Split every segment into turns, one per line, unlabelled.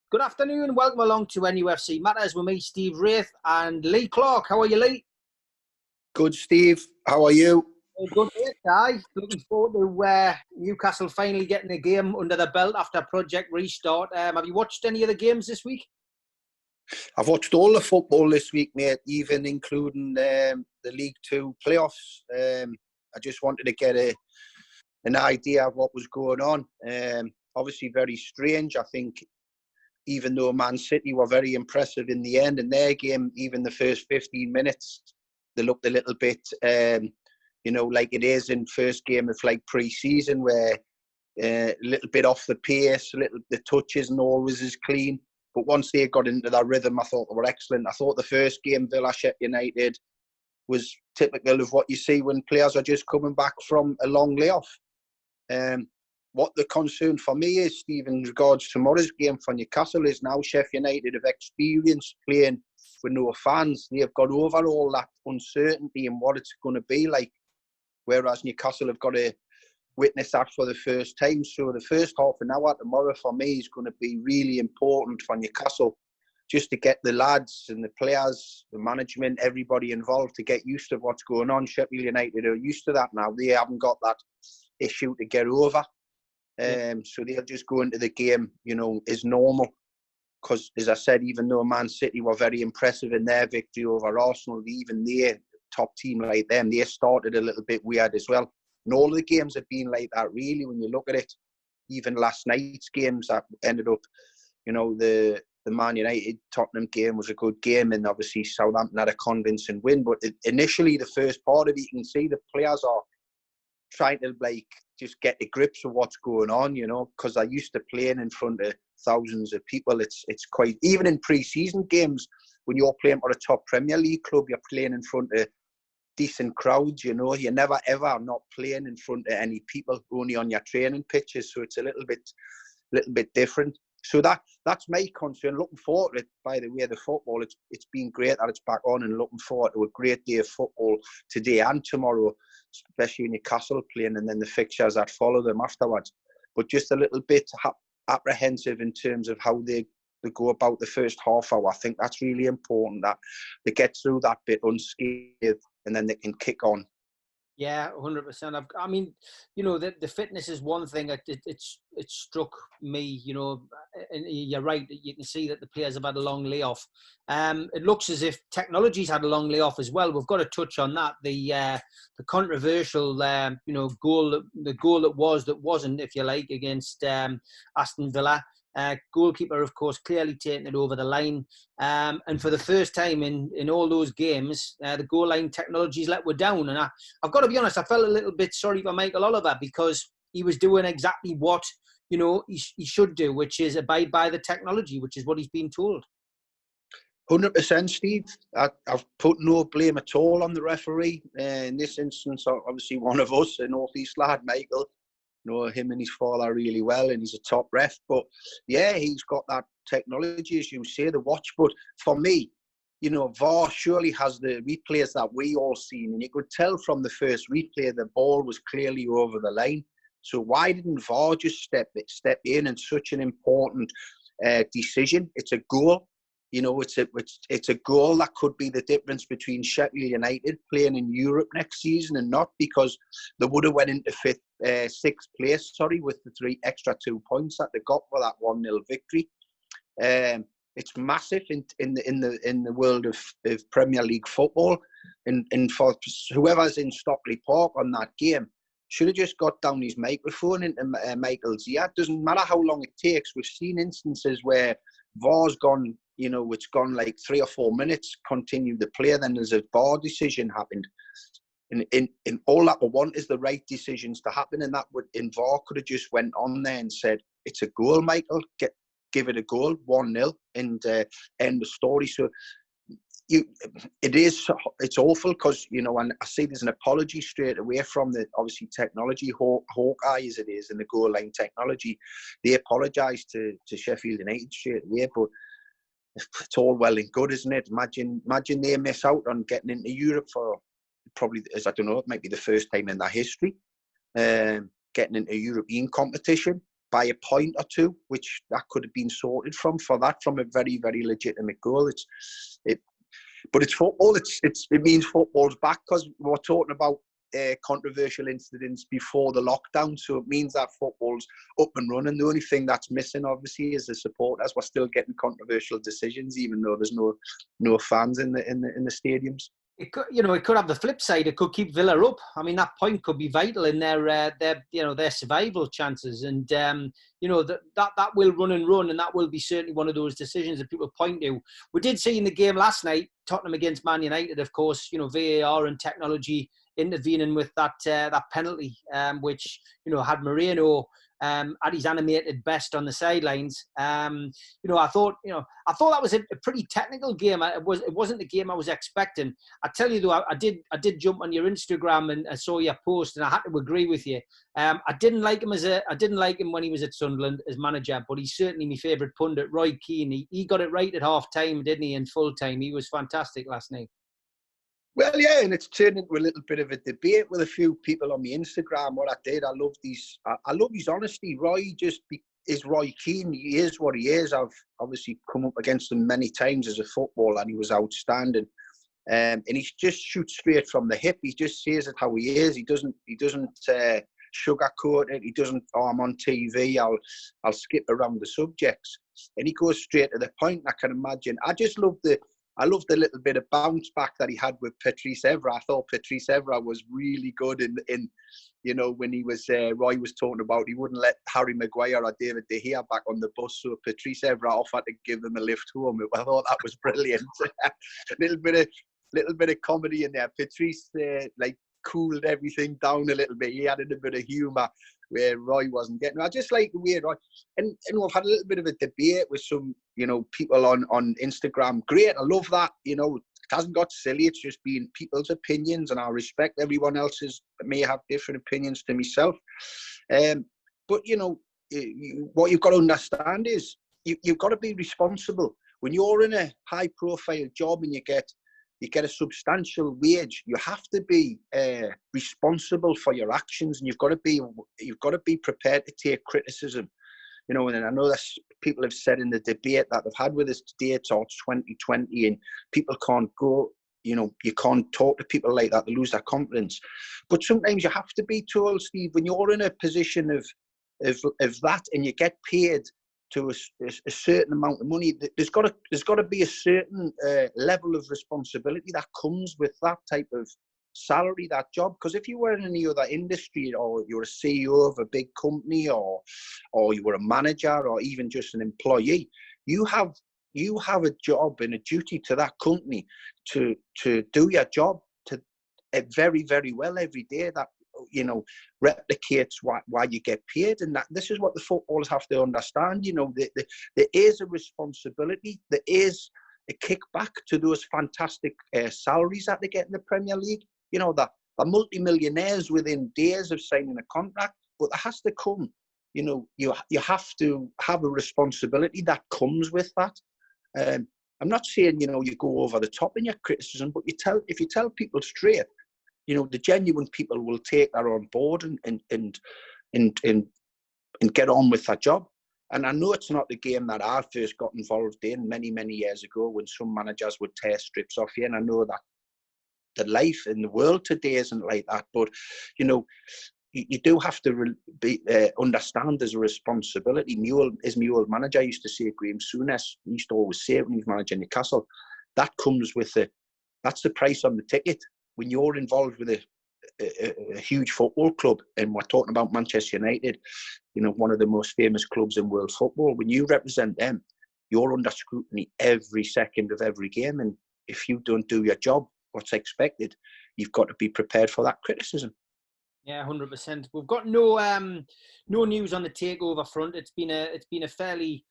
Good afternoon. Welcome along to NUFC Matters with me, Steve Wraith, and Lee Clark. How are you, Lee?
Good, Steve. How are you?
Good, guy. Looking forward to Newcastle finally getting a game under the belt after Project Restart. Have you watched any of the games this week?
I've watched all the football this week, mate, even including the League Two playoffs. I just wanted to get an idea of what was going on. Obviously, very strange. I think even though Man City were very impressive in the end in their game, even the first 15 minutes, they looked a little bit, like it is in first game of like pre-season, where a little bit off the pace, the touch isn't always as clean. But once they got into that rhythm, I thought they were excellent. I thought the first game, Sheffield United, was typical of what you see when players are just coming back from a long layoff. What the concern for me is, Steve, in regards to tomorrow's game for Newcastle, is now Sheffield United have experienced playing with no fans. They've got over all that uncertainty and what it's going to be like, whereas Newcastle have got to witness that for the first time. So the first half an hour tomorrow for me is going to be really important for Newcastle, just to get the lads and the players, the management, everybody involved to get used to what's going on. Sheffield United are used to that now. They haven't got that issue to get over. So they'll just go into the game, as normal. Because, as I said, even though Man City were very impressive in their victory over Arsenal, even their top team like them, they started a little bit weird as well. And all the games have been like that, really, when you look at it. Even last night's games that ended up, the Man United-Tottenham game was a good game, and obviously Southampton had a convincing win. But initially, the first part of it, you can see the players are trying to just get to grips with what's going on, because I used to playing in front of thousands of people. It's quite, even in pre-season games, when you're playing for a top Premier League club, you're playing in front of decent crowds, you're never ever not playing in front of any people, only on your training pitches. So it's a little bit different. So that's my concern. Looking forward to it, by the way, the football. It's been great that it's back on, and looking forward to a great day of football today and tomorrow, especially Newcastle playing, and then the fixtures that follow them afterwards. But just a little bit apprehensive in terms of how they go about the first half hour. I think that's really important, that they get through that bit unscathed, and then they can kick on.
Yeah, 100%. I mean, the fitness is one thing. It struck me, and you're right. You can see that the players have had a long layoff. It looks as if technology's had a long layoff as well. We've got to touch on that. The controversial, goal, the goal that wasn't, if you like, against Aston Villa. Goalkeeper, of course, clearly taking it over the line. And for the first time in all those games, the goal line technologies let we're down. And I've got to be honest, I felt a little bit sorry for Michael Oliver, because he was doing exactly what, he should do, which is abide by the technology, which is what he's been told.
100%, Steve. I've put no blame at all on the referee. In this instance, obviously one of us, a North East lad, Michael, know him and his father really well, and he's a top ref. But yeah, he's got that technology, as you say, the watch. But for me, VAR surely has the replays that we all seen, and you could tell from the first replay the ball was clearly over the line. So why didn't VAR just step in such an important decision? It's a goal. It's a goal that could be the difference between Sheffield United playing in Europe next season and not, because they would have went into sixth place, with the 3 extra 2 points that they got for that 1-0 victory. It's massive in the world of Premier League football, and for whoever's in Stockley Park on that game, should have just got down his microphone into Michael's ear. It doesn't matter how long it takes. We've seen instances where VAR's gone, it's gone like 3 or 4 minutes, continue the play, then there's a VAR decision happened. And all that we want is the right decisions to happen, and that VAR could have just went on there and said, it's a goal, Michael, give it a goal, 1-0, and end the story. So it's awful, because, and I see there's an apology straight away from the, obviously, technology, Hawkeye as it is, and the goal line technology. They apologised to Sheffield United straight away, but it's all well and good, isn't it? Imagine they miss out on getting into Europe for probably, as I don't know, it might be the first time in their history, getting into European competition. by a point or two, which that could have been sorted from a very, very legitimate goal. But it's football. It means football's back, because we're talking about controversial incidents before the lockdown. So it means that football's up and running. The only thing that's missing, obviously, is the supporters. We're still getting controversial decisions, even though there's no fans in the stadiums.
It could, it could have the flip side. It could keep Villa up. I mean, that point could be vital in their survival chances. And that will run, and that will be certainly one of those decisions that people point to. We did see in the game last night, Tottenham against Man United, of course, VAR and technology intervening with that penalty, which had Moreno at his animated best on the sidelines. I thought that was a pretty technical game. It wasn't the game I was expecting. I tell you though, I did jump on your Instagram and I saw your post, and I had to agree with you. I didn't like him when he was at Sunderland as manager, but he's certainly my favourite pundit, Roy Keane. He got it right at half time, didn't he? In full time, he was fantastic last night.
Well, yeah, and it's turned into a little bit of a debate with a few people on my Instagram. What I did, I love his honesty. Roy is Roy Keane. He is what he is. I've obviously come up against him many times as a footballer, and he was outstanding. And he just shoots straight from the hip. He just says it how he is. He doesn't sugarcoat it. He doesn't. Oh, I'm on TV. I'll skip around the subjects, and he goes straight to the point. I can imagine. I loved the little bit of bounce back that he had with Patrice Evra. I thought Patrice Evra was really good in when he was Roy was talking about he wouldn't let Harry Maguire or David De Gea back on the bus, so Patrice Evra offered to give them a lift home. I thought that was brilliant. A little bit of comedy in there. Patrice cooled everything down a little bit. He had a bit of humour where Roy wasn't getting. I just like the way Roy, and we've had a little bit of a debate with some people on Instagram. Great, I love that. It hasn't got silly. It's just been people's opinions, and I respect everyone else's. May have different opinions to myself. But what you've got to understand is you've got to be responsible when you're in a high-profile job and you get a substantial wage. You have to be responsible for your actions, and you've got to be prepared to take criticism. And I know that people have said in the debate that they've had with us today, it's 2020, and people can't go. You can't talk to people like that; they lose their confidence. But sometimes you have to be told, Steve, when you're in a position of that, and you get paid to a certain amount of money, there's got to be a certain level of responsibility that comes with that type of salary, that job. Because if you were in any other industry, or you're a CEO of a big company, or you were a manager, or even just an employee, you have a job and a duty to that company to do your job very, very well every day. That replicates why you get paid, and that this is what the footballers have to understand. There is a responsibility. There is a kickback to those fantastic salaries that they get in the Premier League. That they're multi-millionaires within days of signing a contract, but there has to come. You have to have a responsibility that comes with that. I'm not saying you go over the top in your criticism, but if you tell people straight. The genuine people will take that on board and get on with that job. And I know it's not the game that I first got involved in many, many years ago, when some managers would tear strips off you. And I know that the life in the world today isn't like that. But, you do have to understand there's a responsibility. My old manager used to say, Graham Souness, he used to always say when he was managing Newcastle, that comes with that's the price on the ticket. When you're involved with a huge football club, and we're talking about Manchester United, one of the most famous clubs in world football, when you represent them, you're under scrutiny every second of every game. And if you don't do your job, what's expected, you've got to be prepared for that criticism.
Yeah, 100%. We've got no news on the takeover front. It's been a fairly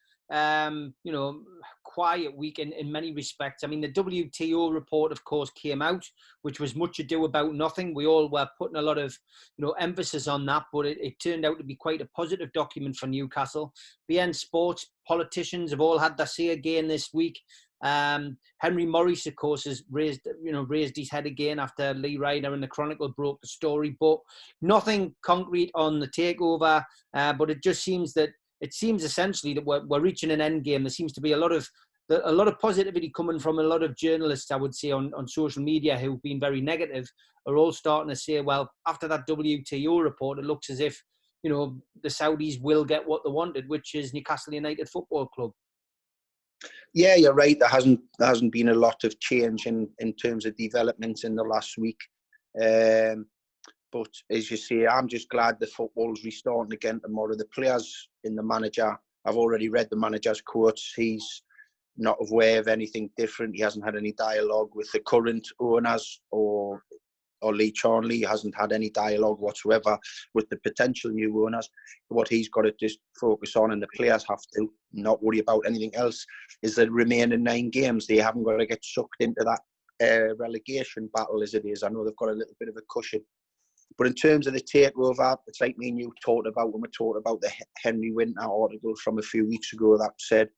quiet week in many respects. I mean, the WTO report, of course, came out, which was much ado about nothing. We all were putting a lot of emphasis on that, but it turned out to be quite a positive document for Newcastle. BN Sports, politicians have all had their say again this week. Henry Morris, of course, has raised his head again after Lee Ryder and the Chronicle broke the story, but nothing concrete on the takeover. But it just seems essentially that we're reaching an end game. There seems to be a lot of positivity coming from a lot of journalists, I would say, on social media who've been very negative, are all starting to say, well, after that WTO report, it looks as if, the Saudis will get what they wanted, which is Newcastle United Football Club.
Yeah, you're right. There hasn't been a lot of change in terms of developments in the last week. But as you say, I'm just glad the football's restarting again tomorrow. The players and the manager, I've already read the manager's quotes. He's not aware of anything different. He hasn't had any dialogue with the current owners or Lee Charnley. He hasn't had any dialogue whatsoever with the potential new owners. What he's got to just focus on, and the players have to not worry about anything else, is the remaining 9 games. They haven't got to get sucked into that relegation battle as it is. I know they've got a little bit of a cushion. But in terms of the takeover, it's like me and you talked about when we talked about the Henry Winter article from a few weeks ago that said,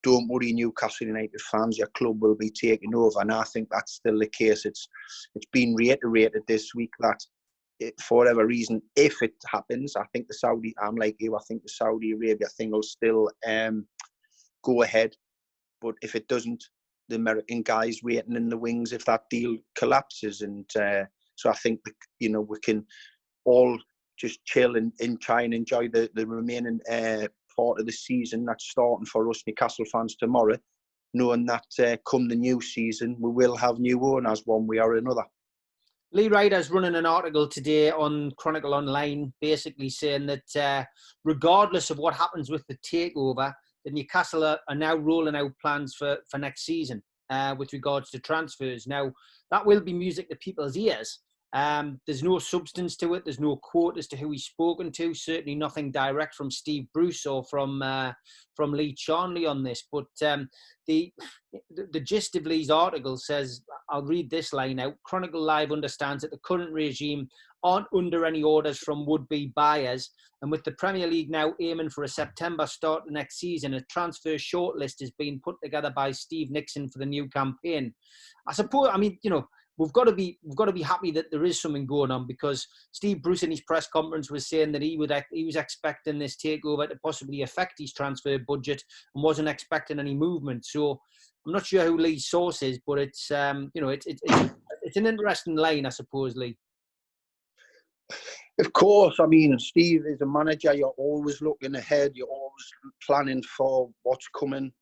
don't worry, Newcastle United fans, your club will be taken over. And I think that's still the case. It's been reiterated this week that for whatever reason, if it happens, I think I'm like you, I think the Saudi Arabia thing will still go ahead. But if it doesn't, the American guys waiting in the wings if that deal collapses. And so I think, we can all just chill and try and enjoy the remaining part of the season that's starting for us Newcastle fans tomorrow, knowing that come the new season, we will have new owners one way or another.
Lee Ryder's running an article today on Chronicle Online, basically saying that regardless of what happens with the takeover, the Newcastle are now rolling out plans for next season with regards to transfers. Now, that will be music to people's ears. There's no substance to it. There's no quote as to who he's spoken to. Certainly nothing direct from Steve Bruce or from Lee Charnley on this. But the gist of Lee's article says, I'll read this line out. Chronicle Live understands that the current regime aren't under any orders from would-be buyers. And with the Premier League now aiming for a September start next season, a transfer shortlist is being put together by Steve Nixon for the new campaign. I suppose, we've got to be happy that there is something going on, because Steve Bruce in his press conference was saying that he was expecting this takeover to possibly affect his transfer budget and wasn't expecting any movement. So I'm not sure who Lee's source is, but it's an interesting line, I suppose, Lee.
Of course, Steve is a manager. You're always looking ahead. You're always planning for what's coming,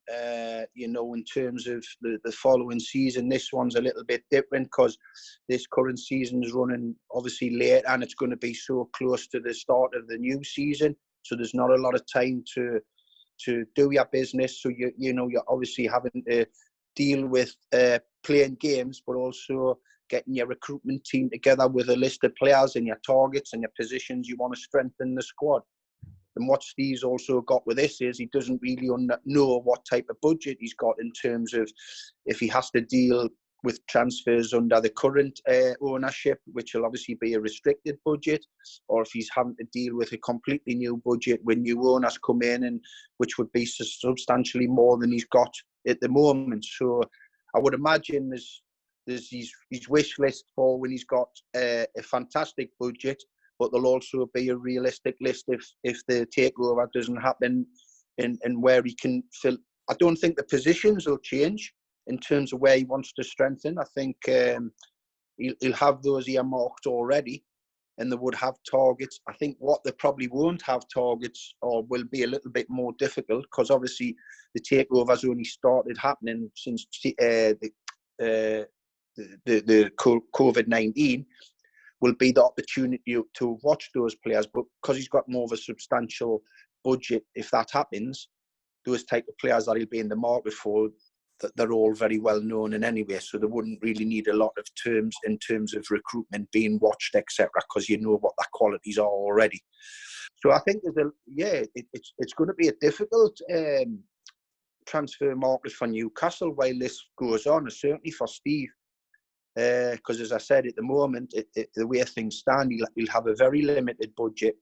in terms of the following season. This one's a little bit different because this current season is running obviously late and it's going to be so close to the start of the new season. So there's not a lot of time to do your business. So, you're obviously having to deal with playing games, but also getting your recruitment team together with a list of players and your targets and your positions you want to strengthen the squad. And what Steve's also got with this is he doesn't really know what type of budget he's got in terms of if he has to deal with transfers under the current ownership, which will obviously be a restricted budget, or if he's having to deal with a completely new budget when new owners come in, and which would be substantially more than he's got at the moment. So I would imagine there's his wish list for when he's got a fantastic budget, but there'll also be a realistic list if the takeover doesn't happen and where he can fill. I don't think the positions will change in terms of where he wants to strengthen. I think he'll have those earmarked already, and they would have targets. I think what they probably won't have targets, or will be a little bit more difficult, because obviously the takeover's only started happening since the COVID-19, will be the opportunity to watch those players. But because he's got more of a substantial budget, if that happens, those type of players that he'll be in the market for, they're all very well known in anyway, so they wouldn't really need a lot of terms in terms of recruitment being watched, etc., because you know what their qualities are already. So I think it's going to be a difficult transfer market for Newcastle while this goes on, and certainly for Steve. Because as I said, at the moment, the way things stand, he'll have a very limited budget.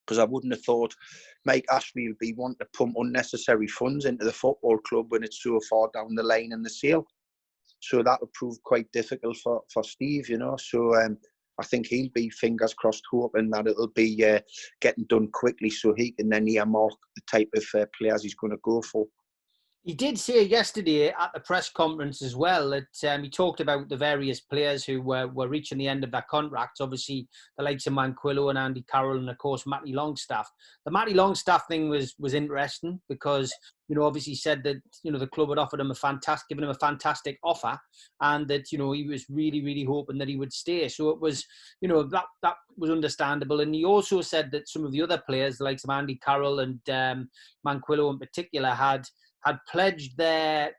because I wouldn't have thought Mike Ashley will be wanting to pump unnecessary funds into the football club when it's so far down the line in the sale. So that would prove quite difficult for Steve, you know. So I think he'll be, fingers crossed, hoping that it'll be getting done quickly so he can then earmark the type of players he's going to go for.
He did say yesterday at the press conference as well that he talked about the various players who were reaching the end of their contracts. Obviously, the likes of Manquillo and Andy Carroll, and of course Matty Longstaff. The Matty Longstaff thing was interesting because, you know, obviously said that, you know, the club had offered him given him a fantastic offer, and that, you know, he was really, really hoping that he would stay. So it was, you know, that was understandable. And he also said that some of the other players, the likes of Andy Carroll and Manquillo in particular, had pledged their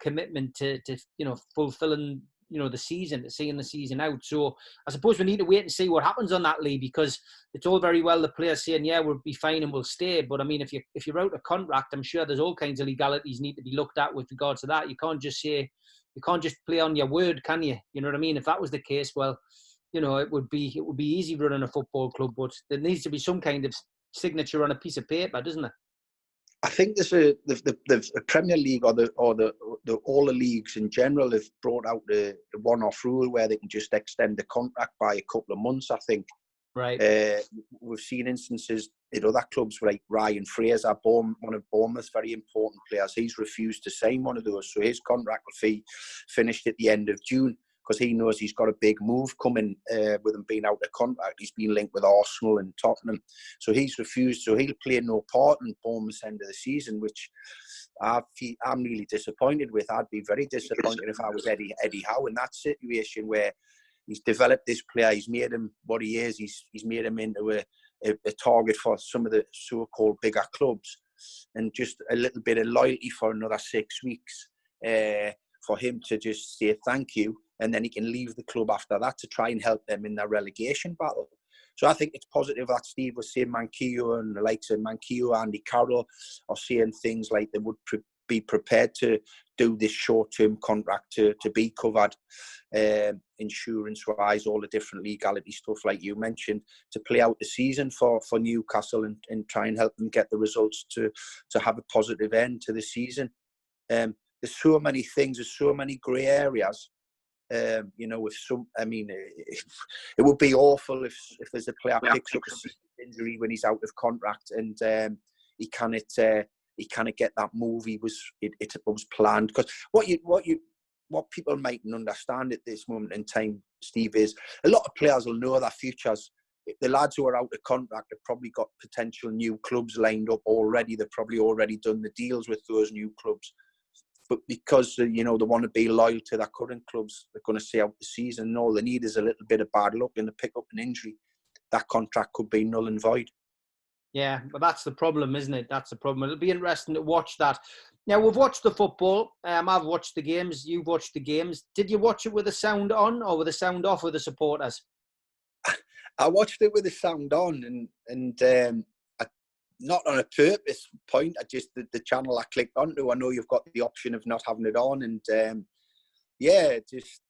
commitment to you know, fulfilling, you know, the season, to seeing the season out. So I suppose we need to wait and see what happens on that, Lee, because it's all very well the players saying, yeah, we'll be fine and we'll stay. But I mean, if you're out of contract, I'm sure there's all kinds of legalities need to be looked at with regards to that. You can't just play on your word, can you? You know what I mean? If that was the case, well, you know, it would be easy running a football club, but there needs to be some kind of signature on a piece of paper, doesn't there?
I think there's the Premier League or all the leagues in general have brought out the one-off rule where they can just extend the contract by a couple of months. I think.
Right.
We've seen instances in other clubs like Ryan Fraser, one of Bournemouth's very important players. He's refused to sign one of those, so his contract will be finished at the end of June, because he knows he's got a big move coming with him being out of contract. He's been linked with Arsenal and Tottenham. So he's refused. So he'll play no part in Bournemouth's end of the season, which I'm really disappointed with. I'd be very disappointed if I was Eddie Howe in that situation where he's developed this player. He's made him what he is. He's made him into a target for some of the so-called bigger clubs. And just a little bit of loyalty for another 6 weeks for him to just say thank you. And then he can leave the club after that to try and help them in their relegation battle. So I think it's positive that Steve was saying Manquillo and the likes of Manquillo, Andy Carroll are saying things like they would be prepared to do this short-term contract to be covered insurance-wise, all the different legality stuff like you mentioned, to play out the season for Newcastle and try and help them get the results to have a positive end to the season. There's so many things, there's so many grey areas. You know, it would be awful if there's a player picks up a injury when he's out of contract and he cannot get that move it was planned. Because what people mightn't understand at this moment in time, Steve, is a lot of players will know their futures. The lads who are out of contract have probably got potential new clubs lined up already. They've probably already done the deals with those new clubs. But because, you know, they want to be loyal to their current clubs, they're going to see out the season. And all they need is a little bit of bad luck and to pick up an injury. That contract could be null and void.
Yeah, but that's the problem, isn't it? That's the problem. It'll be interesting to watch that. Now, we've watched the football. I've watched the games. You've watched the games. Did you watch it with the sound on or with the sound off with the supporters?
I watched it with the sound on and not on a purpose point. I just, the channel I clicked onto, I know you've got the option of not having it on. And it's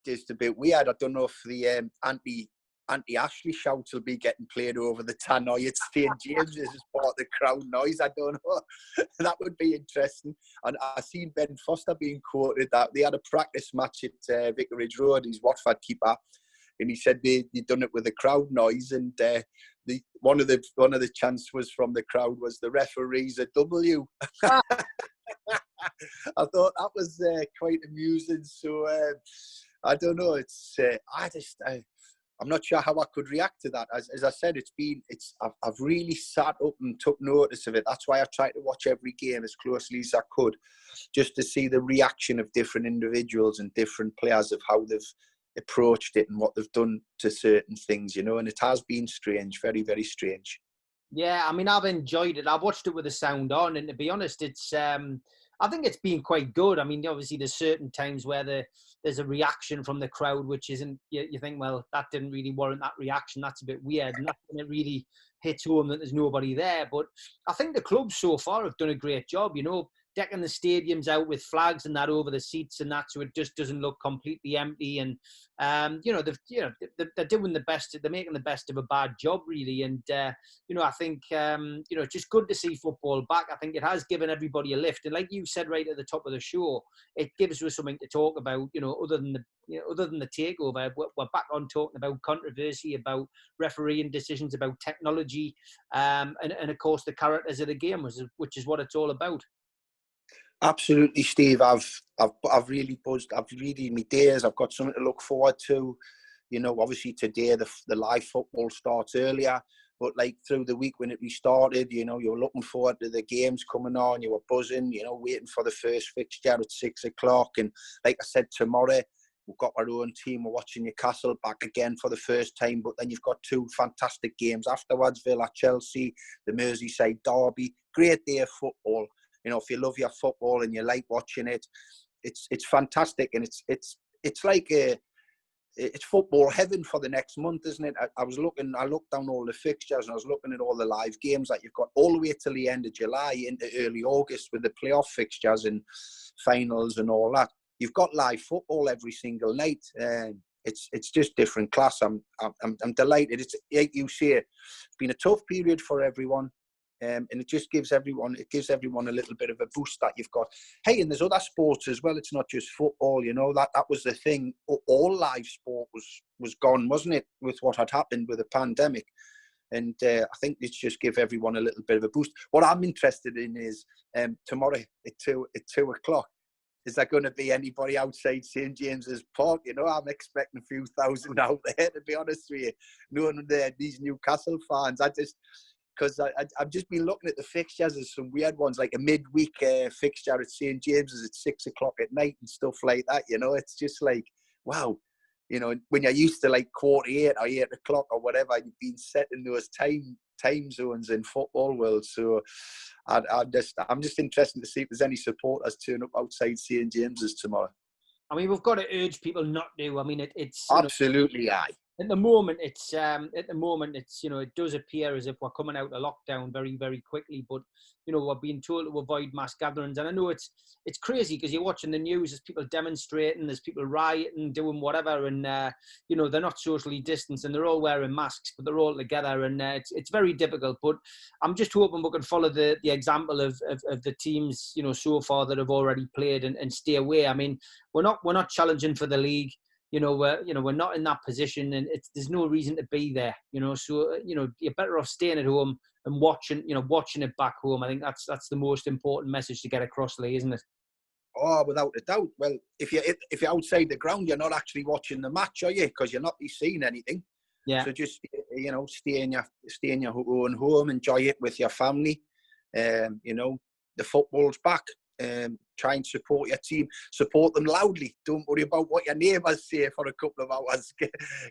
just a bit weird. I don't know if the anti-Ashley shouts will be getting played over the tannoy at St. James's as part of the crowd noise. I don't know. That would be interesting. And I seen Ben Foster being quoted that they had a practice match at Vicarage Road, his Watford keeper, and he said they'd done it with the crowd noise, and one of the chants was from the crowd was the referee's a W. I thought that was quite amusing. So I don't know. I'm not sure how I could react to that. As I said, I've really sat up and took notice of it. That's why I tried to watch every game as closely as I could, just to see the reaction of different individuals and different players of how they've approached it and what they've done to certain things, you know. And it has been strange, very, very strange.
Yeah, I mean, I've enjoyed it. I've watched it with the sound on, and to be honest, it's I think it's been quite good. I mean, obviously, there's certain times where there's a reaction from the crowd, which isn't, you think, well, that didn't really warrant that reaction. That's a bit weird. And that's when it really hits home that there's nobody there. But I think the clubs so far have done a great job. You know, decking the stadiums out with flags and that over the seats and that, so it just doesn't look completely empty. And they're doing the best. They're making the best of a bad job, really. And I think it's just good to see football back. I think it has given everybody a lift. And like you said right at the top of the show, it gives us something to talk about. Other than the takeover, we're back on talking about controversy, about refereeing decisions, about technology, and of course the characters of the game, which is what it's all about.
Absolutely, Steve. I've really buzzed. I've really my days. I've got something to look forward to. Obviously today the live football starts earlier, but like through the week when it restarted, you were looking forward to the games coming on. You were buzzing, waiting for the first fixture at 6 o'clock. And like I said, tomorrow we've got our own team. We're watching Newcastle back again for the first time. But then you've got two fantastic games afterwards: Villa, Chelsea, the Merseyside derby. Great day of football. If you love your football and you like watching it, it's fantastic, and it's like it's football heaven for the next month, isn't it? I looked down all the fixtures and I was looking at all the live games that you've got all the way till the end of July into early August with the playoff fixtures and finals and all that. You've got live football every single night. It's just different class. I'm delighted. It's like you say, it's been a tough period for everyone. And it just gives everyone a little bit of a boost that you've got. Hey, and there's other sports as well. It's not just football, that was the thing. All live sport was gone, wasn't it, with what had happened with the pandemic. And I think it's just give everyone a little bit of a boost. What I'm interested in is tomorrow at 2 o'clock. Is there going to be anybody outside St. James's Park? I'm expecting a few thousand out there, to be honest with you. Knowing these Newcastle fans, because I've just been looking at the fixtures. There's some weird ones, like a midweek fixture at St. James's at 6 o'clock at night and stuff like that. It's just like, wow. When you're used to like 7:45 or 8 o'clock or whatever, you've been set in those time zones in football world. So I'm just interested to see if there's any supporters turn up outside St. James's tomorrow.
I mean, we've got to urge people not to. I mean, it's
absolutely aye.
At the moment, it's it does appear as if we're coming out of lockdown very, very quickly. But we're being told to avoid mass gatherings, and I know it's crazy because you're watching the news. There's people demonstrating, there's people rioting, doing whatever, and they're not socially distanced, and they're all wearing masks, but they're all together, and it's very difficult. But I'm just hoping we can follow the example of the teams so far that have already played and stay away. I mean, we're not challenging for the league. We're not in that position, and there's no reason to be there. So you're better off staying at home and watching it back home. I think that's the most important message to get across, Lee, isn't it?
Oh, without a doubt. Well, if you're outside the ground, you're not actually watching the match, are you? Because you're not seeing anything.
Yeah.
So just stay in your own home, enjoy it with your family. The football's back. Try and support your team. Support them loudly. Don't worry about what your neighbours say for a couple of hours.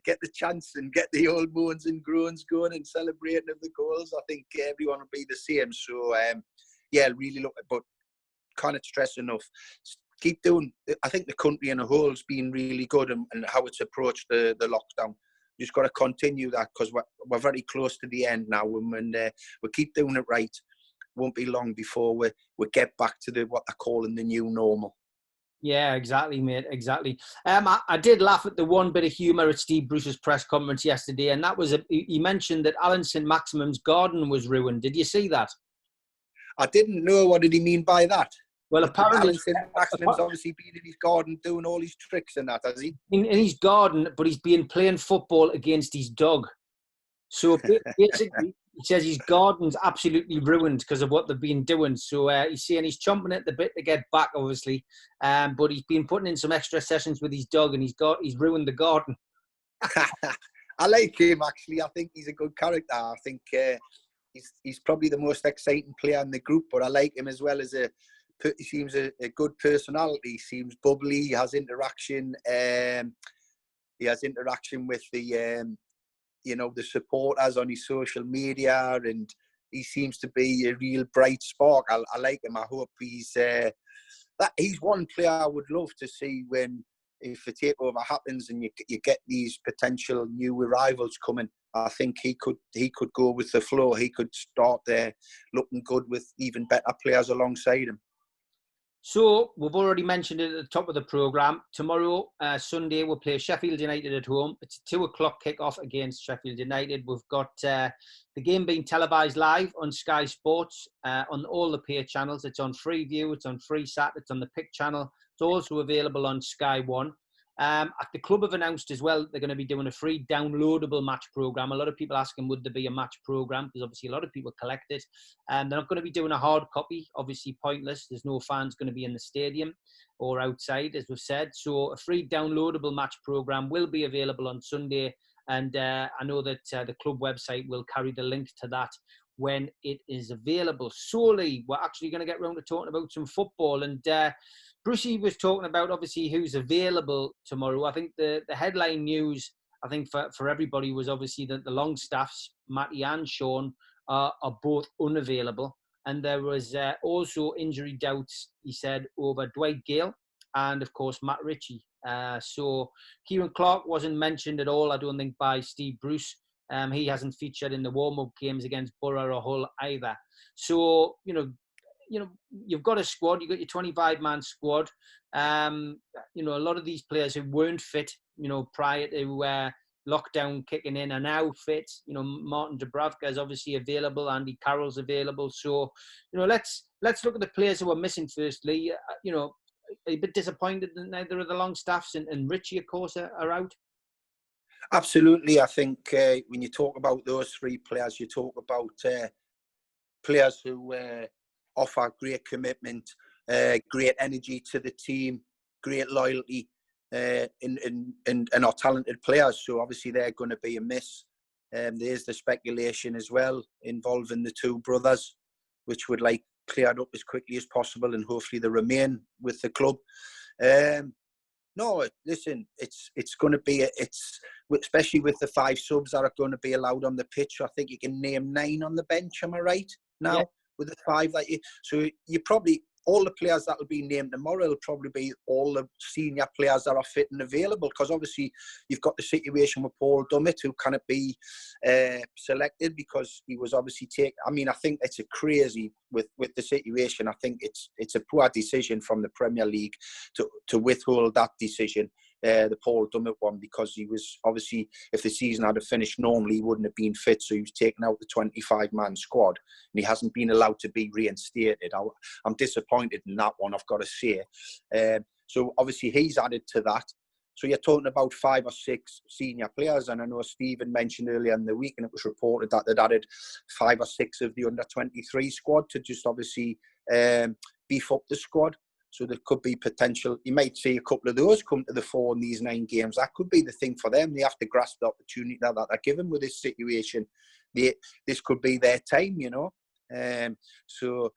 Get the chance and get the old moans and groans going and celebrating of the goals. I think everyone will be the same. So, really look. But can't stress enough. Keep doing. I think the country in a whole has been really good and how it's approached the lockdown. Just got to continue that because we're very close to the end now, and we keep doing it right. Won't be long before we get back to what they're calling the new normal.
Yeah, exactly, mate. Exactly. I did laugh at the one bit of humour at Steve Bruce's press conference yesterday, and that was he mentioned that Alan St. Maximum's garden was ruined. Did you see that?
I didn't know. What did he mean by that?
Well, apparently,
Alan St. Maximum's obviously been in his garden doing all his tricks and that, has he?
In his garden, but he's been playing football against his dog. So basically, he says his garden's absolutely ruined because of what they've been doing. So he's saying he's chomping at the bit to get back, obviously. But he's been putting in some extra sessions with his dog, and he's ruined the garden.
I like him, actually. I think he's a good character. I think he's probably the most exciting player in the group, but I like him as well as he seems a good personality. He seems bubbly. He has interaction. With the supporters on his social media, and he seems to be a real bright spark. I like him. I hope he's one player I would love to see if the takeover happens and you get these potential new arrivals coming. I think he could go with the flow. He could start there looking good with even better players alongside him.
So we've already mentioned it at the top of the programme. Tomorrow, Sunday, we'll play Sheffield United at home. It's a 2:00 kick-off against Sheffield United. We've got the game being televised live on Sky Sports on all the pay channels. It's on Freeview, it's on Freesat, it's on the Pick channel. It's also available on Sky One. The club have announced as well they're going to be doing a free downloadable match programme. A lot of people asking, would there be a match programme? Because obviously a lot of people collect it. They're not going to be doing a hard copy, obviously pointless. There's no fans going to be in the stadium or outside, as we've said. So a free downloadable match programme will be available on Sunday. And I know that the club website will carry the link to that when it is available. Solely, we're actually going to get round to talking about some football. And Brucey was talking about, obviously, who's available tomorrow. I think the headline news, I think, for everybody was obviously that the Longstaffs, Matty and Sean, are both unavailable. And there was also injury doubts, he said, over Dwight Gale and, of course, Matt Ritchie. So Kieran Clark wasn't mentioned at all, I don't think, by Steve Bruce. He hasn't featured in the warm-up games against Borough or Hull either. So, you've got a squad, you've got your 25-man squad. A lot of these players who weren't fit, prior to lockdown kicking in are now fit. Martin Dubravka is obviously available, Andy Carroll's available. So, let's look at the players who are missing firstly. A bit disappointed that neither of the Longstaffs and Ritchie, of course, are out.
Absolutely. I think when you talk about those three players, you talk about players who offer great commitment, great energy to the team, great loyalty, and are talented players. So obviously they're going to be a miss. There's the speculation as well involving the two brothers, which would like cleared up as quickly as possible, and hopefully they remain with the club. No, listen, it's going to be especially with the 5 subs that are going to be allowed on the pitch. I think you can name 9 on the bench. Am I right now? Yeah. With the 5 so you probably all the players that will be named tomorrow will probably be all the senior players that are fit and available, because obviously you've got the situation with Paul Dummett, who cannot be selected because he was obviously I think it's a crazy with the situation. I think it's a poor decision from the Premier League to withhold that decision, the Paul Dummett one, because he was obviously, if the season had finished normally, he wouldn't have been fit, so he was taken out the 25-man squad and he hasn't been allowed to be reinstated. I'm disappointed in that one, I've got to say. So obviously he's added to that. So you're talking about 5 or 6 senior players, and I know Stephen mentioned earlier in the week, and it was reported that they'd added 5 or 6 of the under-23 squad to just obviously beef up the squad. So there could be potential. You might see a couple of those come to the fore in these 9 games. That could be the thing for them. They have to grasp the opportunity that they're given with this situation. This could be their time, So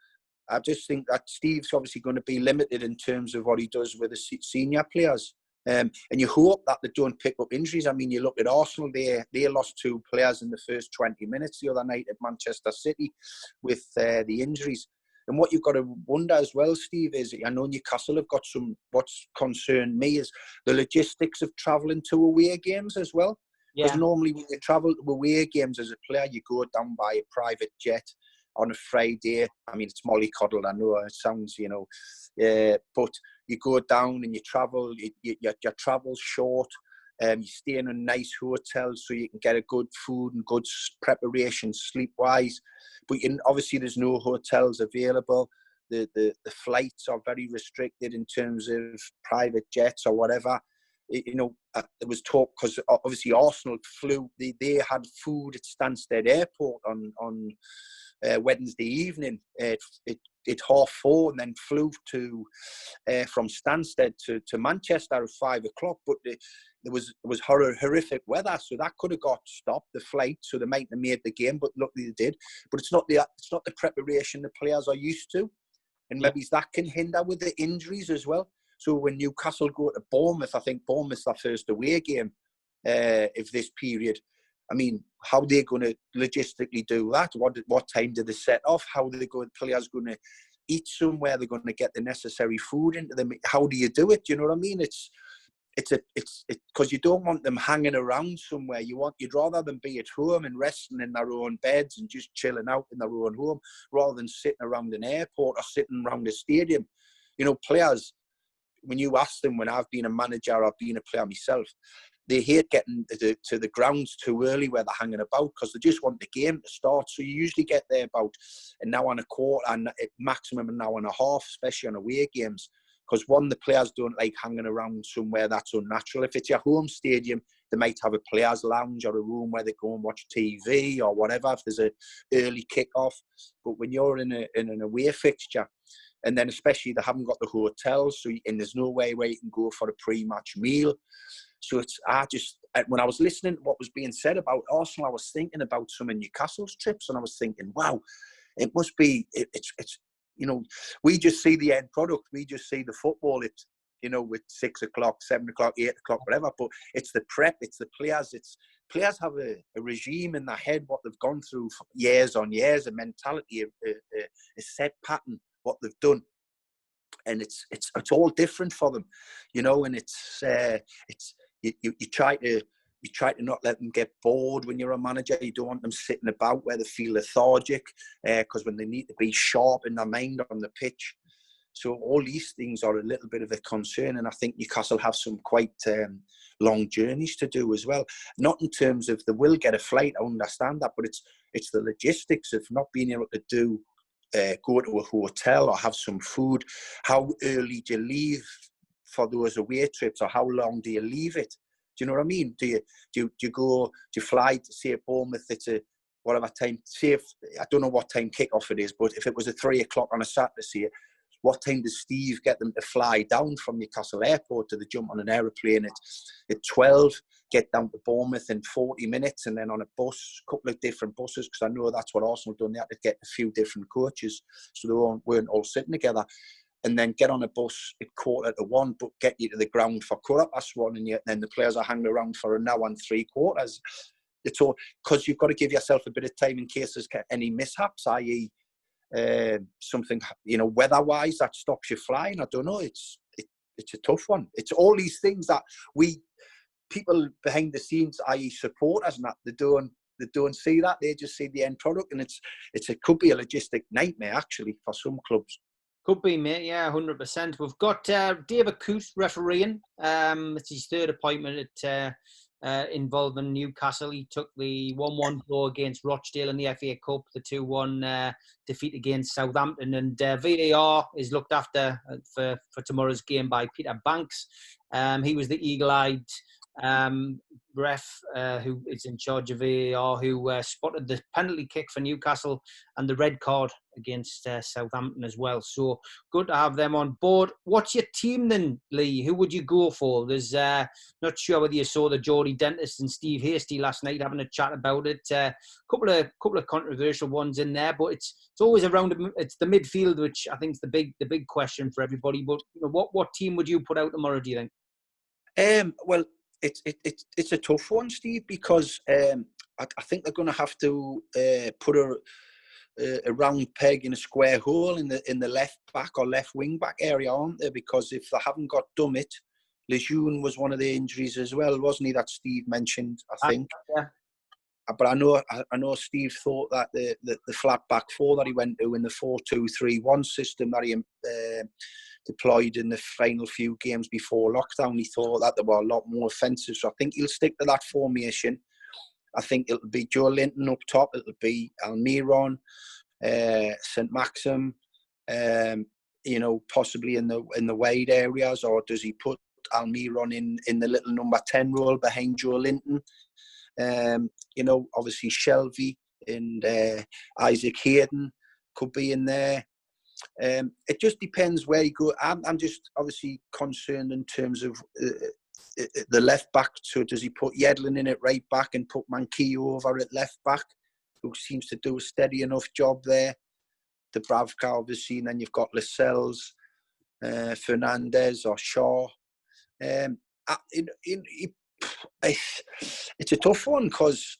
I just think that Steve's obviously going to be limited in terms of what he does with the senior players. And you hope that they don't pick up injuries. I mean, you look at Arsenal, they lost 2 players in the first 20 minutes the other night at Manchester City with the injuries. And what you've got to wonder as well, Steve, is I know Newcastle have got what's concerned me is the logistics of travelling to away games as well. Because normally when you travel to away games as a player, you go down by a private jet on a Friday. I mean, it's mollycoddled, I know it sounds, but you go down and you travel, your travel's short. You stay in a nice hotel so you can get a good food and good preparation sleep-wise. But obviously there's no hotels available. The flights are very restricted in terms of private jets or whatever. There was talk, because obviously Arsenal flew, they had food at Stansted Airport on Wednesday evening at 4:30, and then flew from Stansted to Manchester at 5 o'clock. But there was horrific weather, so that could have got stopped, the flight, so they might have made the game, but luckily they did. But it's not the preparation the players are used to, and maybe that can hinder with the injuries as well. So when Newcastle go to Bournemouth, I think Bournemouth's their first away game of this period. I mean, how are they going to logistically do that? What time do they set off? How are the players going to eat somewhere? They're going to get the necessary food into them. How do you do it? You know what I mean? It's because you don't want them hanging around somewhere. You'd rather them be at home and resting in their own beds and just chilling out in their own home, rather than sitting around an airport or sitting around a stadium. You know, players, when you ask them, when I've been a manager or I've been a player myself, they hate getting to the grounds too early where they're hanging about because they just want the game to start. So you usually get there about an hour and a quarter and maximum an hour and a half, especially on away games. Because one, the players don't like hanging around somewhere that's unnatural. If it's your home stadium, they might have a players' lounge or a room where they go and watch TV or whatever if there's an early kick-off. But when you're in an away fixture, and then especially they haven't got the hotels, and there's no way where you can go for a pre-match meal. So when I was listening to what was being said about Arsenal, I was thinking about some of Newcastle's trips, and I was thinking, wow, it must be, it's you know, we just see the end product. We just see the football. It's, you know, with 6 o'clock, 7 o'clock, 8 o'clock, whatever. But it's the prep. It's the players. Players have a regime in their head, what they've gone through for years on years, a mentality, a set pattern, what they've done. And it's all different for them, you know. And you try to not let them get bored when you're a manager. You don't want them sitting about where they feel lethargic, because when they need to be sharp in their mind on the pitch. So all these things are a little bit of a concern, and I think Newcastle have some quite long journeys to do as well. Not in terms of they will get a flight, I understand that, but it's the logistics of not being able to go to a hotel or have some food. How early do you leave for those away trips, or how long do you leave it? Do you know what I mean? Do you fly to, say, Bournemouth? It's a whatever time. Say if, I don't know what time kickoff it is, but if it was at 3 o'clock on a Saturday, say, what time does Steve get them to fly down from Newcastle Airport? Do they jump on an aeroplane at 12, get down to Bournemouth in 40 minutes, and then on a bus, a couple of different buses, because I know that's what Arsenal done. They had to get a few different coaches, so they weren't all sitting together. And then get on a bus at 1:15, but get you to the ground for 1:15, and then the players are hanging around for an hour and 3/4. It's all because you've got to give yourself a bit of time in case there's any mishaps, i.e., something, you know, weather-wise that stops you flying. I don't know. It's a tough one. It's all these things that people behind the scenes, i.e., supporters, and that they don't see that. They just see the end product, and it could be a logistic nightmare actually for some clubs.
Could be, mate. Yeah, 100%. We've got David Coos refereeing. It's his third appointment involving Newcastle. He took the 1-1 draw against Rochdale in the FA Cup, the 2-1 defeat against Southampton, and VAR is looked after for tomorrow's game by Peter Banks. He was the eagle-eyed ref who is in charge of VAR, who spotted the penalty kick for Newcastle and the red card against Southampton as well. So good to have them on board. What's your team then, Lee? Who would you go for? There's not sure whether you saw the Geordie Dentist and Steve Hasty last night having a chat about it. Couple of controversial ones in there, but it's always around. It's the midfield, which I think is the big question for everybody. But you know, what team would you put out tomorrow, do you think?
Well, it's a tough one, Steve, because I think they're going to have to put a round peg in a square hole in the left back or left wing back area, aren't they? Because if they haven't got Dummett, Lejeune was one of the injuries as well, wasn't he? That Steve mentioned, I think.
Yeah.
But I know Steve thought that the flat back four that he went to in the 4-2-3-1 system that he deployed in the final few games before lockdown, he thought that they were a lot more offensive. So I think he'll stick to that formation. I think it'll be Joe Linton up top. It'll be Almiron, St Maxim, you know, possibly in the wide areas, or does he put Almiron in the little number 10 role behind Joe Linton? You know, obviously Shelby and Isaac Hayden could be in there. It just depends where you go. I'm just obviously concerned in terms of the left back. So does he put Yedlin in at right back and put Manquillo over at left back, who seems to do a steady enough job there? Dubravka, obviously, and then you've got Lascelles, Fernandez or Shaw. It's a tough one because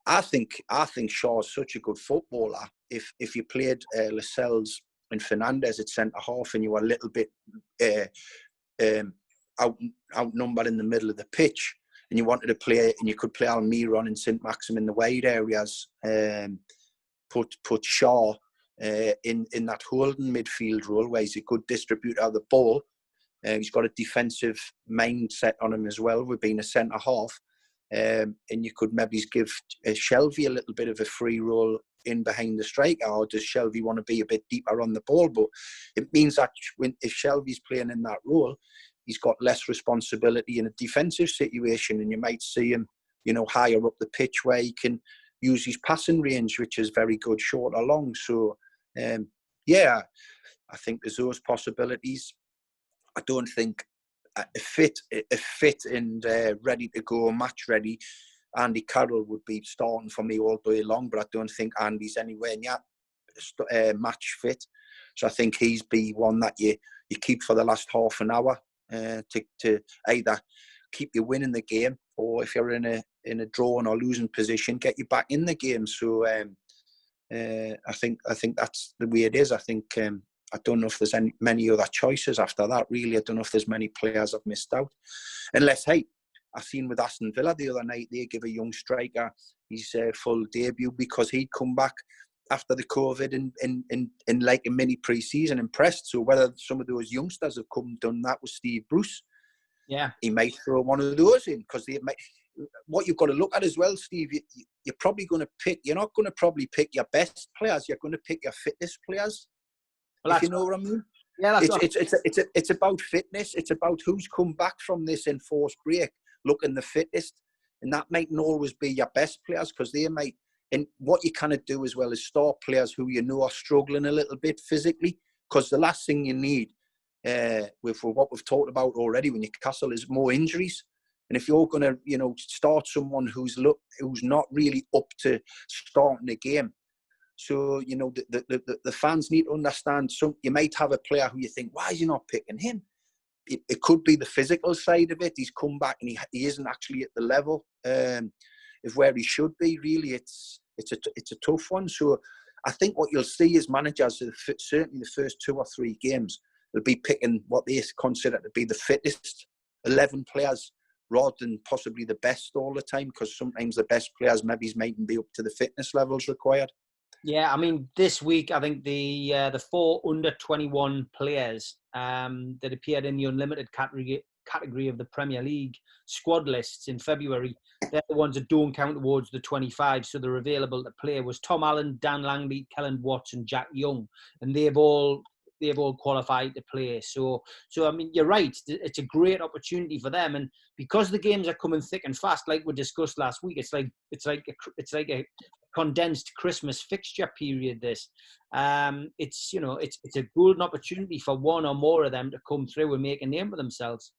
I think Shaw's such a good footballer. If you played Lascelles and Fernandez at centre half and you were a little bit outnumbered in the middle of the pitch, and you wanted to play, and you could play Almiron and St Maxim in the wide areas, put Shaw in that holding midfield role where he's a good distributor of the ball. He's got a defensive mindset on him as well, with being a centre half. And you could maybe give Shelvey a little bit of a free role in behind the striker, or does Shelvey want to be a bit deeper on the ball? But it means that if Shelvey's playing in that role, he's got less responsibility in a defensive situation, and you might see him, higher up the pitch where he can use his passing range, which is very good short or long. So, I think there's those possibilities. I don't think a fit and ready to go, match ready, Andy Carroll would be starting for me all day long, but I don't think Andy's anywhere near match fit. So I think he's be one that you keep for the last half an hour to either keep you winning the game, or if you're in a drawing or losing position, get you back in the game. So I think that's the way it is. I think I don't know if there's many other choices after that, really. I don't know if there's many players I've missed out. Unless, I've seen with Aston Villa the other night, they give a young striker his full debut because he'd come back after the COVID in like a mini pre-season, impressed. So whether some of those youngsters have come and done that with Steve Bruce, he might throw one of those in, because what you've got to look at as well, Steve, you're probably going to pick, you're not going to probably pick your best players, you're going to pick your fittest players. Well, if you know what I mean? Yeah, it's about fitness. It's about who's come back from this enforced break looking the fittest, and that mightn't always be your best players, because they might. And what you kind of do as well is start players who are struggling a little bit physically, because the last thing you need, with what we've talked about already with Newcastle, is more injuries. And if you're going to, start someone who's not really up to starting a game. So, the fans need to understand, you might have a player who you think, why is he not picking him? It could be the physical side of it. He's come back and he isn't actually at the level of where he should be. Really, it's a tough one. So I think what you'll see is managers, certainly the first 2 or 3 games, will be picking what they consider to be the fittest 11 players, rather than possibly the best all the time, because sometimes the best players maybe mightn't be up to the fitness levels required.
Yeah, I mean, this week, I think the 4 under-21 players that appeared in the unlimited category of the Premier League squad lists in February, they're the ones that don't count towards the 25, so they're available to play, was Tom Allen, Dan Langley, Kellen Watts and Jack Young, and they've all qualified to play. So I mean, you're right. It's a great opportunity for them, and because the games are coming thick and fast, like we discussed last week, it's like a condensed Christmas fixture period. It's a golden opportunity for one or more of them to come through and make a name for themselves.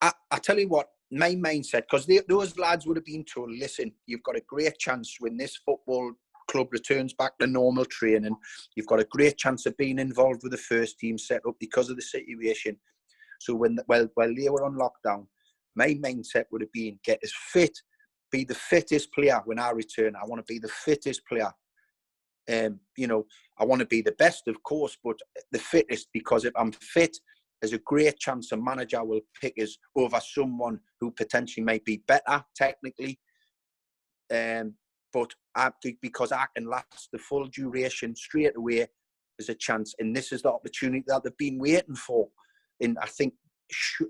I tell you what, my mindset, because those lads would have been told, listen, you've got a great chance when this football club returns back to normal training. You've got a great chance of being involved with the first team set up because of the situation. So while they were on lockdown, my mindset would have been get as fit, be the fittest player when I return. I want to be the fittest player. I want to be the best, of course, but the fittest, because if I'm fit, there's a great chance a manager will pick us over someone who potentially might be better technically. But because I can last the full duration straight away, there's a chance. And this is the opportunity that they've been waiting for. And I think,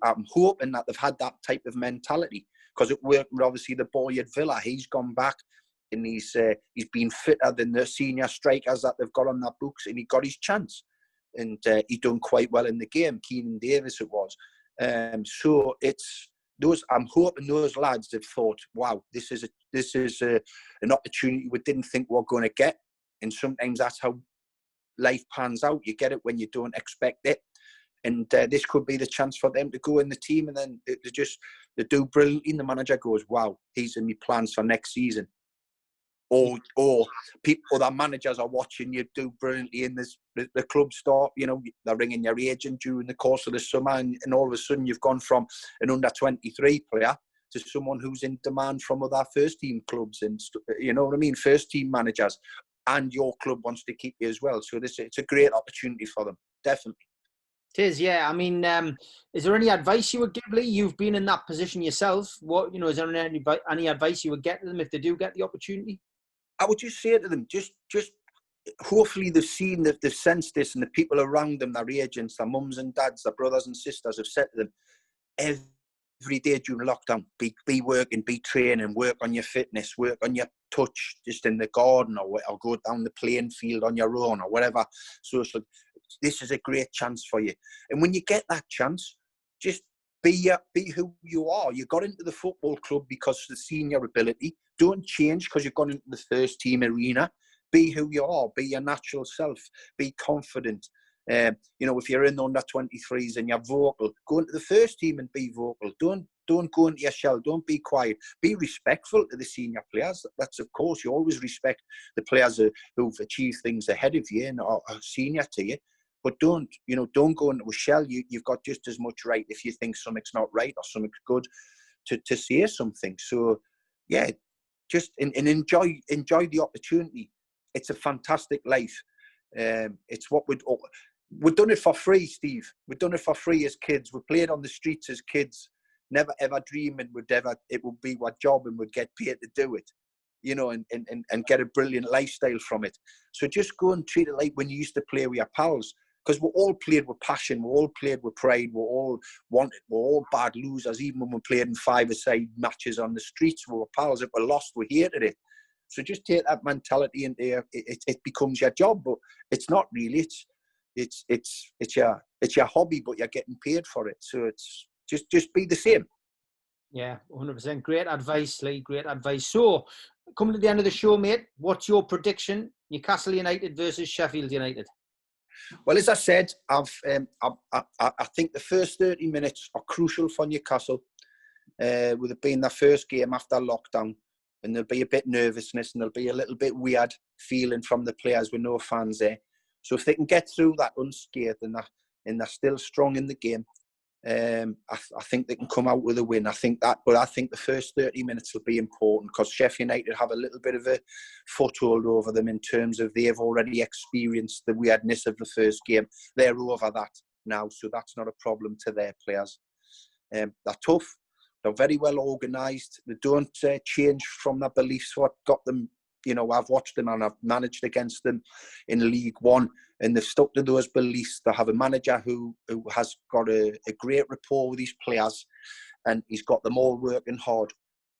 I'm hoping that they've had that type of mentality, because it worked with obviously the boy at Villa. He's gone back and he's been fitter than the senior strikers that they've got on their books, and he got his chance. And he done quite well in the game. Keane Davis it was. So it's those. I'm hoping those lads have thought, "Wow, this is an opportunity we didn't think we were going to get." And sometimes that's how life pans out. You get it when you don't expect it. And this could be the chance for them to go in the team, and then they do brilliantly. And the manager goes, "Wow, he's in my plans for next season." Or other managers are watching you do brilliantly in the club start. They're ringing your agent during the course of the summer, and all of a sudden you've gone from an under-23 player to someone who's in demand from other first-team clubs, and you know what I mean, first-team managers, and your club wants to keep you as well. So it's a great opportunity for them, definitely.
It is, yeah. I mean, is there any advice you would give, Lee? You've been in that position yourself. Is there any advice you would get to them if they do get the opportunity?
I would just say to them, just hopefully they've seen, they've sensed this, and the people around them, their agents, their mums and dads, their brothers and sisters have said to them, every day during lockdown, be working, be training, work on your fitness, work on your touch just in the garden, or go down the playing field on your own, or whatever. So this is a great chance for you. And when you get that chance, just be who you are. You got into the football club because of the senior ability. Don't change because you've gone into the first team arena. Be who you are. Be your natural self. Be confident. You know, if you're in the under 23s and you're vocal, go into the first team and be vocal. Don't go into your shell. Don't be quiet. Be respectful to the senior players. That's, of course, you always respect the players who've achieved things ahead of you and are senior to you. But don't go into a shell. You've got just as much right if you think something's not right or something's good to say something. So, yeah, just and enjoy the opportunity. It's a fantastic life. It's what we've done it for free, Steve. We've done it for free as kids. We played on the streets as kids, never ever dreaming it would be our job and we'd get paid to do it, you know, and get a brilliant lifestyle from it. So just go and treat it like when you used to play with your pals, because we all played with passion, we all played with pride, we're all bad losers. Even when we played in five-a-side matches on the streets, we were pals. If we lost, we hated it. So just take that mentality into it becomes your job, but it's not really. It's your hobby, but you're getting paid for it. So it's just be the same.
Yeah, 100%. Great advice, Lee. Great advice. So, coming to the end of the show, mate, what's your prediction? Newcastle United versus Sheffield United.
Well, as I said, I think the first 30 minutes are crucial for Newcastle, with it being their first game after lockdown. And there'll be a bit nervousness and there'll be a little bit weird feeling from the players with no fans there. So if they can get through that unscathed and they're still strong in the game, I think they can come out with a win. But I think the first 30 minutes will be important because Sheffield United have a little bit of a foothold over them in terms of they've already experienced the weirdness of the first game. They're over that now, so that's not a problem to their players. They're tough. They're very well organised. They don't change from their beliefs. What got them, you know, I've watched them and I've managed against them in League One, and they've stuck to those beliefs. They have a manager who has got a great rapport with his players, and he's got them all working hard.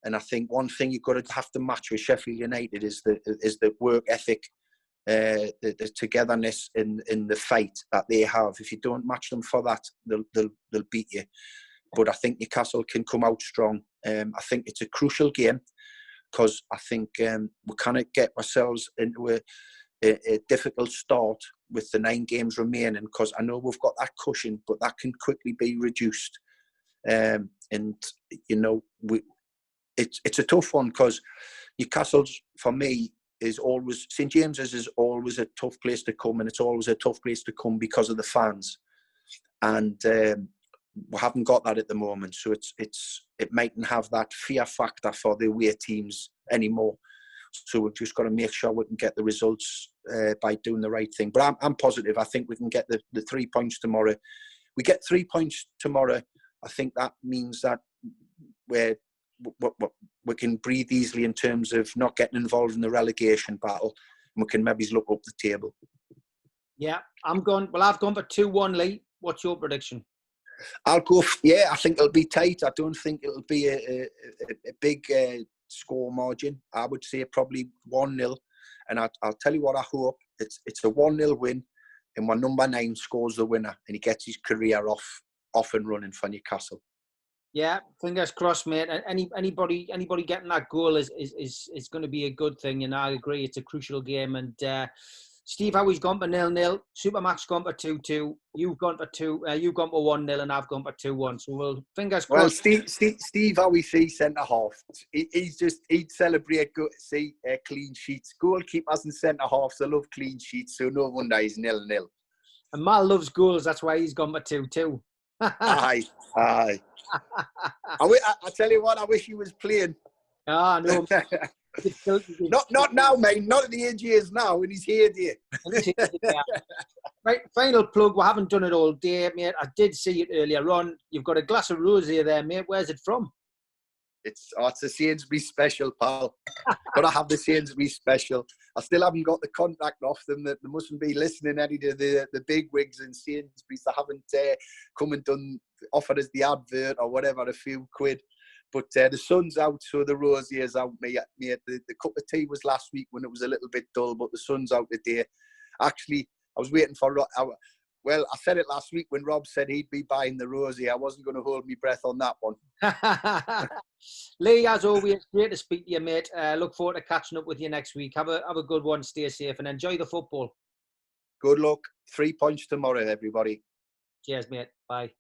And I think one thing you've got to have to match with Sheffield United is the work ethic, the togetherness in the fight that they have. If you don't match them for that, they'll beat you. But I think Newcastle can come out strong. I think it's a crucial game because I think we cannot get ourselves into a difficult start with the 9 games remaining, because I know we've got that cushion, but that can quickly be reduced. And, you know, it's a tough one because Newcastle's, for me, is always, St James's is always a tough place to come, and it's always a tough place to come because of the fans. And we haven't got that at the moment, so it mightn't have that fear factor for the away teams anymore. So we've just got to make sure we can get the results by doing the right thing. But I'm positive. I think we can get the 3 points tomorrow. We get 3 points tomorrow. I think that means that we can breathe easily in terms of not getting involved in the relegation battle, and we can maybe look up the table. Yeah,
I've gone for 2-1, Lee. What's your prediction?
I'll go. I think it'll be tight. I don't think it'll be a big score margin. I would say probably 1-0. And I'll tell you what I hope. It's a 1-0 win, and when number 9 scores the winner, and he gets his career off and running for Newcastle.
Yeah, fingers crossed, mate. Anybody getting that goal is going to be a good thing. And I agree, it's a crucial game. And Steve Howie's gone for 0-0. Supermax gone for 2-2. You've gone for 1-0, and I've gone for 2-1. So we'll fingers crossed.
Well, Steve Howie sees centre half. He'd celebrate clean sheets. Goalkeepers and centre halves, I love clean sheets. So no wonder he's 0-0.
And Mal loves goals. That's why he's gone for 2-2.
Aye. I tell you what, I wish he was playing.
Ah, no.
Not now, mate. Not at the age he is now, and he's here, dear.
Right, final plug. We haven't done it all day, mate. I did see it earlier on. You've got a glass of rosé there, mate. Where's it from?
It's a Sainsbury's special, pal. Gotta have the Sainsbury's special. I still haven't got the contact off them. That they mustn't be listening any to the big wigs in Sainsbury's. They haven't come and offered us the advert or whatever, a few quid. But the sun's out, so the rosé is out, mate. The cup of tea was last week when it was a little bit dull, but the sun's out today. Actually, I was waiting for... Well, I said it last week when Rob said he'd be buying the rosé. I wasn't going to hold my breath on that one.
Lee, as always, great to speak to you, mate. Look forward to catching up with you next week. Have a good one. Stay safe and enjoy the football.
Good luck. 3 points tomorrow, everybody.
Cheers, mate. Bye.